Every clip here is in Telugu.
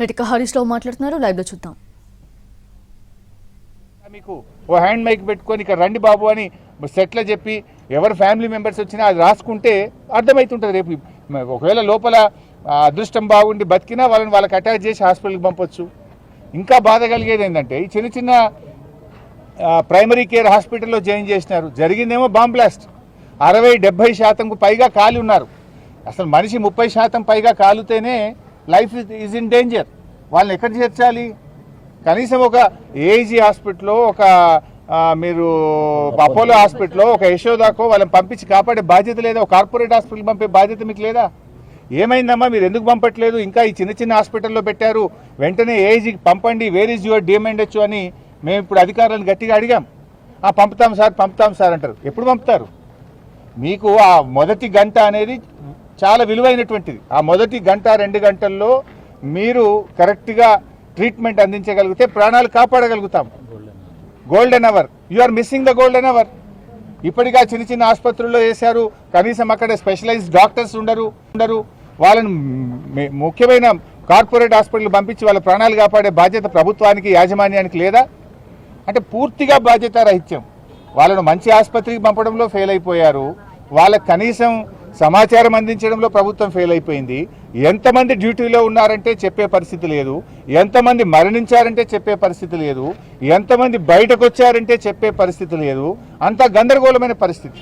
రైట్ హరీష్ రావు మాట్లాడుతున్నారు, లైవ్ లో చూద్దాం. మీకు ఓ హ్యాండ్ మైక్ పెట్టుకొని ఇక్కడ రండి బాబు అని సెట్లో చెప్పి ఎవరు ఫ్యామిలీ మెంబర్స్ వచ్చినా అది రాసుకుంటే అర్థమవుతుంటుంది. రేపు ఒకవేళ లోపల అదృష్టం బాగుండి బతికినా వాళ్ళకి అటాచ్ చేసి హాస్పిటల్కి పంపొచ్చు. ఇంకా బాధ కలిగేది ఏంటంటే ఈ చిన్న చిన్న ప్రైమరీ కేర్ హాస్పిటల్లో జాయిన్ చేసినారు, జరిగిందేమో బాంబ్ బ్లాస్ట్. 60-70% పైగా కాలి ఉన్నారు. అసలు మనిషి 30% పైగా కాలుతేనే లైఫ్ ఈజ్ ఇన్ డేంజర్. వాళ్ళని ఎక్కడ చేర్చాలి? కనీసం ఒక ఏజీ హాస్పిటల్లో, ఒక మీరు అపోలో హాస్పిటల్లో, ఒక యశోదాకో వాళ్ళని పంపించి కాపాడే బాధ్యత లేదా? ఒక కార్పొరేట్ హాస్పిటల్కి పంపే బాధ్యత మీకు లేదా? ఏమైందమ్మా, మీరు ఎందుకు పంపట్లేదు? ఇంకా ఈ చిన్న చిన్న హాస్పిటల్లో పెట్టారు, వెంటనే ఏజీకి పంపండి, వేర్ ఈజ్ యువర్ డిఎంఎండ్హెచ్ అని మేము ఇప్పుడు అధికారులను గట్టిగా అడిగాం. పంపుతాం సార్ అంటారు. ఎప్పుడు పంపుతారు? మీకు ఆ మొదటి గంట అనేది చాలా విలువైనటువంటిది. ఆ మొదటి గంట 2 గంటల్లో మీరు కరెక్ట్గా ట్రీట్మెంట్ అందించగలిగితే ప్రాణాలు కాపాడగలుగుతాం. Golden hour, you are missing the golden hour. ఇప్పటిగా చిన్న చిన్న ఆసుపత్రుల్లో వేశారు, కనీసం అక్కడ స్పెషలైజ్డ్ డాక్టర్స్ ఉండరు. వాళ్ళని ముఖ్యమైన కార్పొరేట్ హాస్పిటల్ పంపించి వాళ్ళ ప్రాణాలు కాపాడే బాధ్యత ప్రభుత్వానికి, యాజమాన్యానికి లేదా? అంటే పూర్తిగా బాధ్యత రహిత్యం. వాళ్ళను మంచి ఆసుపత్రికి పంపడంలో ఫెయిల్ అయిపోయారు. వాళ్ళకి కనీసం సమాచారం అందించడంలో ప్రభుత్వం ఫెయిల్ అయిపోయింది. ఎంతమంది డ్యూటీలో ఉన్నారంటే చెప్పే పరిస్థితి లేదు, ఎంతమంది మరణించారంటే చెప్పే పరిస్థితి లేదు, ఎంతమంది బయటకు వచ్చారంటే చెప్పే పరిస్థితి లేదు. అంత గందరగోళమైన పరిస్థితి.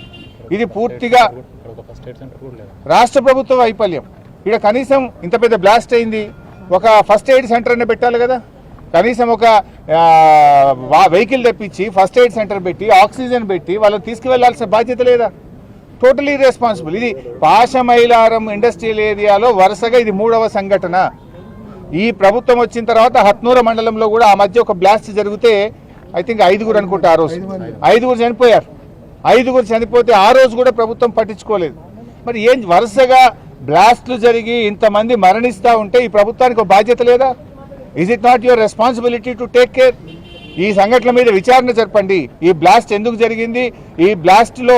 ఇది పూర్తిగా రాష్ట్ర ప్రభుత్వ వైఫల్యం. ఇక్కడ కనీసం ఇంత పెద్ద బ్లాస్ట్ అయింది, ఒక ఫస్ట్ ఎయిడ్ సెంటర్ అనే పెట్టాలి కదా. కనీసం ఒక వెహికల్ తెప్పించి ఫస్ట్ ఎయిడ్ సెంటర్ పెట్టి ఆక్సిజన్ పెట్టి వాళ్ళని తీసుకువెళ్లాల్సిన బాధ్యత లేదా? Totally responsible. ఇది పాశమైలారం ఇండస్ట్రియల్ ఏరియాలో వరుసగా ఇది 3వ సంఘటన. ఈ ప్రభుత్వం వచ్చిన తర్వాత హత్నూర మండలంలో కూడా ఆ మధ్య ఒక బ్లాస్ట్ జరిగితే ఐ థింక్ 5 అనుకుంటా. ఆ రోజు 5 చనిపోయారు. 5 చనిపోతే ఆ రోజు కూడా ప్రభుత్వం పట్టించుకోలేదు. మరి ఏం వరుసగా బ్లాస్ట్లు జరిగి ఇంతమంది మరణిస్తూ ఉంటే ఈ ప్రభుత్వానికి ఒక బాధ్యత లేదా? Is it not your responsibility to take care? ఈ సంఘటనల మీద విచారణ జరపండి. ఈ బ్లాస్ట్ ఎందుకు జరిగింది? ఈ బ్లాస్ట్లో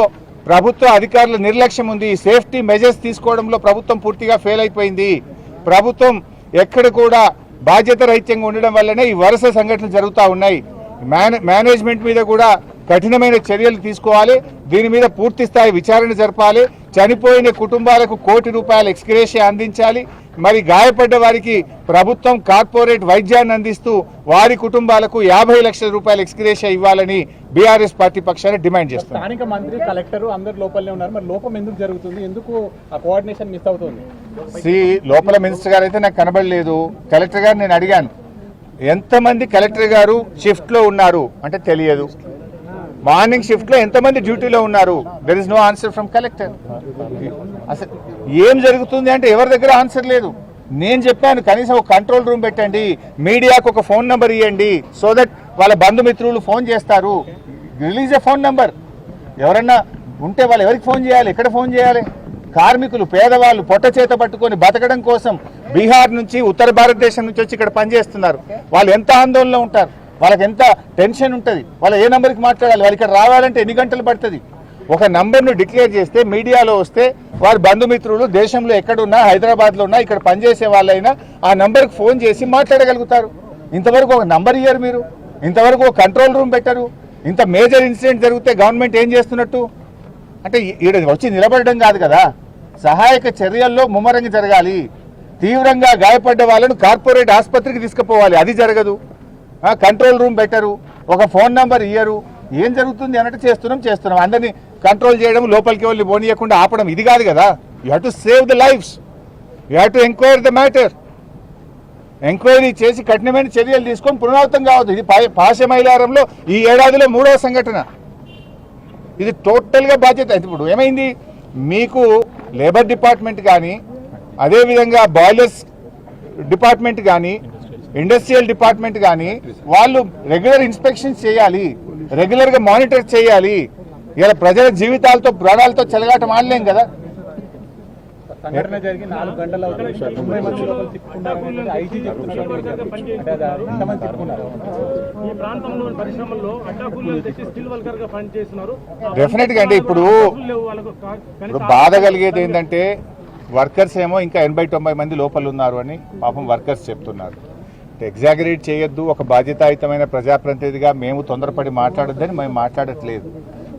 ప్రభుత్వ అధికారుల నిర్లక్ష్యం ఉంది. సేఫ్టీ మెజర్స్ తీసుకోవడంలో ప్రభుత్వం పూర్తిగా ఫెయిల్ అయిపోయింది. ప్రభుత్వం ఎక్కడ కూడా బాధ్యత రహిత్యంగా ఉండడం వల్లనే ఈ వరుస సంఘటనలు జరుగుతూ ఉన్నాయి. మేనేజ్మెంట్ మీద కూడా కఠినమైన చర్యలు తీసుకోవాలి. దీని మీద పూర్తి స్థాయి విచారణ జరపాలి. చనిపోయిన కుటుంబాలకు ₹1 కోటి ఎక్స్గ్రేషియా అందించాలి. మరి గాయపడ్డ వారికి ప్రభుత్వం కార్పొరేట్ వైద్యాన్ని అందిస్తూ వారి కుటుంబాలకు ₹50 లక్షల ఎక్స్గ్రేషియా ఇవ్వాలని బీఆర్ఎస్ పార్టీ పక్షాన డిమాండ్ చేస్తారు. స్థానిక మంత్రి, కలెక్టర్ అందరు లోపలనే ఉన్నారు. మరి లోపం ఎందుకు జరుగుతుంది? ఎందుకు ఆ కోఆర్డినేషన్ మిస్ అవుతుంది? లోపల మినిస్టర్ గారు అయితే నాకు కనబడలేదు. కలెక్టర్ గారు నేను అడిగాను, ఎంతమంది కలెక్టర్ గారు షిఫ్ట్లో ఉన్నారు అంటే తెలియదు. మార్నింగ్ షిఫ్ట్లో ఎంతమంది డ్యూటీలో ఉన్నారు? There is no answer from collector. అసలు ఏం జరుగుతుంది అంటే ఎవరి దగ్గర ఆన్సర్ లేదు. నేను చెప్పాను కనీసం ఒక కంట్రోల్ రూమ్ పెట్టండి, మీడియాకు ఒక ఫోన్ నెంబర్ ఇవ్వండి, సో దట్ వాళ్ళ బంధుమిత్రులు ఫోన్ చేస్తారు. Release a phone number. ఎవరన్నా ఉంటే వాళ్ళు ఎవరికి ఫోన్ చేయాలి, ఎక్కడ ఫోన్ చేయాలి? కార్మికులు, పేదవాళ్ళు పొట్ట చేత పట్టుకొని బతకడం కోసం బీహార్ నుంచి, ఉత్తర భారతదేశం నుంచి వచ్చి ఇక్కడ పనిచేస్తున్నారు. వాళ్ళు ఎంత ఆందోళనలో ఉంటారు, వాళ్ళకి ఎంత టెన్షన్ ఉంటుంది. వాళ్ళు ఏ నెంబర్కి మాట్లాడాలి, వాళ్ళు ఇక్కడ రావాలంటే ఎన్ని గంటలు పడుతుంది? ఒక నంబర్ను డిక్లేర్ చేస్తే మీడియాలో వస్తే వారి బంధుమిత్రులు దేశంలో ఎక్కడున్నా, హైదరాబాద్లో ఉన్నా, ఇక్కడ పనిచేసే వాళ్ళైనా ఆ నంబర్కి ఫోన్ చేసి మాట్లాడగలుగుతారు. ఇంతవరకు ఒక నంబర్ ఇయ్యారు మీరు, ఇంతవరకు ఒక కంట్రోల్ రూమ్ పెట్టారు. ఇంత మేజర్ ఇన్సిడెంట్ జరిగితే గవర్నమెంట్ ఏం చేస్తున్నట్టు? అంటే ఈడ వచ్చి నిలబడడం కాదు కదా, సహాయక చర్యల్లో ముమ్మరంగా జరగాలి. తీవ్రంగా గాయపడ్డ వాళ్ళను కార్పొరేట్ ఆసుపత్రికి తీసుకుపోవాలి, అది జరగదు. కంట్రోల్ రూమ్ పెట్టరు, ఒక ఫోన్ నెంబర్ ఇయ్యరు. ఏం జరుగుతుంది అన్నట్టు చేస్తున్నాం. అందరినీ కంట్రోల్ చేయడం, లోపలికి వెళ్ళి పోనీయకుండా ఆపడం ఇది కాదు కదా. You have to save the lives, you have to enquiry the matter. Enquiry చేసి కఠినమైన చర్యలు తీసుకొని పునరావృతం కావద్దు. ఇది పాశమైలారంలో ఈ ఏడాదిలో 3వ సంఘటన. ఇది టోటల్గా బాధ్యత. ఇప్పుడు ఏమైంది, మీకు లేబర్ డిపార్ట్మెంట్ కానీ, అదేవిధంగా బాయిలర్స్ డిపార్ట్మెంట్ కానీ, ఇండస్ట్రియల్ డిపార్ట్మెంట్ కానీ వాళ్ళు రెగ్యులర్ ఇన్స్పెక్షన్స్ చేయాలి, రెగ్యులర్గా మానిటర్ చేయాలి. ఇలా ప్రజల జీవితాలతో, ప్రాణాలతో చెలగాటం ఆడలేం కదా. సంఘటన జరిగి 4 గంటలు డెఫినెట్ గా అండి. ఇప్పుడు బాధ కలిగేది ఏంటంటే వర్కర్స్ ఏమో ఇంకా 80-90 మంది లోపల ఉన్నారు అని పాపం వర్కర్స్ చెప్తున్నారు. ఎగ్జాగరేట్ చేయొద్దు, ఒక బాధ్యతాయుతమైన ప్రజాప్రతినిధిగా మేము తొందరపడి మాట్లాడొద్దని మేము మాట్లాడట్లేదు.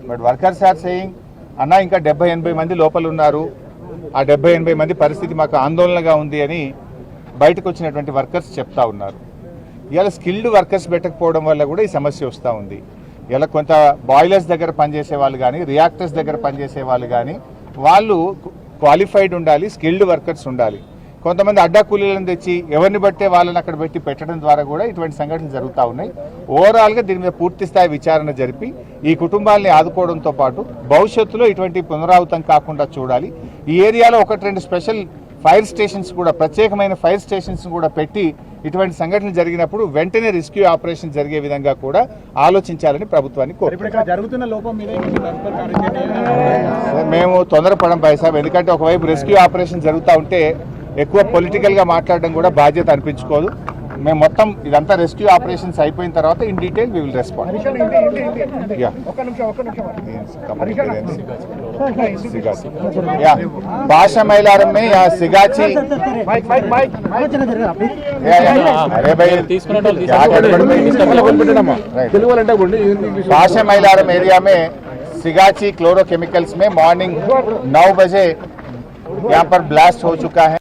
బట్ వర్కర్స్ ఆర్ సేయింగ్ అన్న ఇంకా 70-80 మంది లోపల ఉన్నారు, ఆ 70-80 మంది పరిస్థితి మాకు ఆందోళనగా ఉంది అని బయటకు వచ్చినటువంటి వర్కర్స్ చెప్తా ఉన్నారు. ఇలా స్కిల్డ్ వర్కర్స్ పెట్టకపోవడం వల్ల కూడా ఈ సమస్య వస్తూ ఉంది. ఇలా కొంత బాయిలర్స్ దగ్గర పనిచేసే వాళ్ళు కానీ, రియాక్టర్స్ దగ్గర పనిచేసే వాళ్ళు కానీ వాళ్ళు క్వాలిఫైడ్ ఉండాలి, స్కిల్డ్ వర్కర్స్ ఉండాలి. కొంతమంది అడ్డా కూలీలను తెచ్చి ఎవరిని బట్టే వాళ్ళని అక్కడ పెట్టి పెట్టడం ద్వారా కూడా ఇటువంటి సంఘటనలు జరుగుతూ ఉన్నాయి. ఓవరాల్గా దీని మీద పూర్తి స్థాయి విచారణ జరిపి ఈ కుటుంబాలని ఆదుకోవడంతో పాటు భవిష్యత్తులో ఇటువంటి పునరావృతం కాకుండా చూడాలి. ఈ ఏరియాలో 1-2 స్పెషల్ ఫైర్ స్టేషన్స్ కూడా, ప్రత్యేకమైన ఫైర్ స్టేషన్స్ కూడా పెట్టి ఇటువంటి సంఘటనలు జరిగినప్పుడు వెంటనే రెస్క్యూ ఆపరేషన్ జరిగే విధంగా కూడా ఆలోచించాలని ప్రభుత్వాన్ని కోరుతున్నాం. జరుగుతున్న లోపం మీద తదుపరి కార్యాచరణ మేము తొందరపడం సాబ్, ఎందుకంటే ఒకవైపు రెస్క్యూ ఆపరేషన్ జరుగుతూ ఉంటే ఎక్కువ పొలిటికల్గా మాట్లాడడం కూడా బాధ్యత అనిపించుకోదు. మేము మొత్తం ఇదంతా రెస్క్యూ ఆపరేషన్స్ అయిపోయిన తర్వాత in detail we will respond. भाषा मैलारम में यहाँ सिगाची, अरे भाई भाषा मैलारम एरिया में सिगाची क्लोरोकेमिकल्स में मॉर्निंग 9 बजे यहाँ पर ब्लास्ट हो चुका है.